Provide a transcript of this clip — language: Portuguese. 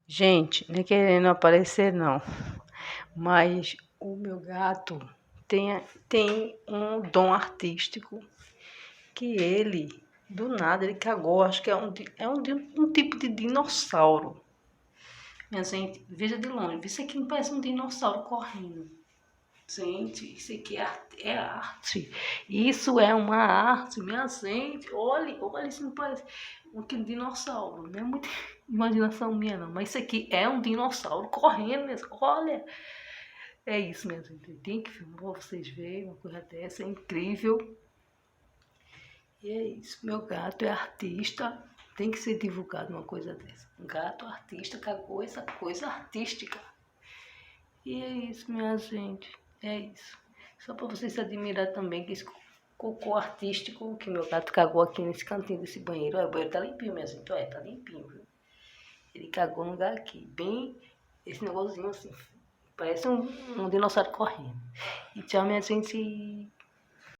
Gente, não é querendo aparecer não, mas o meu gato tem um dom artístico que ele, do nada, ele cagou. Acho que um tipo de dinossauro. Minha gente, veja de longe, isso aqui não parece um dinossauro correndo. Gente, isso aqui é arte. Isso é uma arte, minha gente. Olha, isso não parece um dinossauro. Não é muita imaginação minha, não. Mas isso aqui é um dinossauro correndo mesmo. Olha, é isso, minha gente. Tem que filmar pra vocês verem uma coisa dessa. É incrível. E é isso. Meu gato é artista. Tem que ser divulgado uma coisa dessa. Um gato artista cagou essa coisa artística. E é isso, minha gente. É isso. Só para vocês se admirar também que esse cocô artístico que meu gato cagou aqui nesse cantinho desse banheiro. Olha, o banheiro tá limpinho, minha gente. Olha, tá limpinho, viu? Ele cagou no lugar aqui. Bem, esse negocinho assim. Parece um dinossauro correndo. E tchau, minha gente.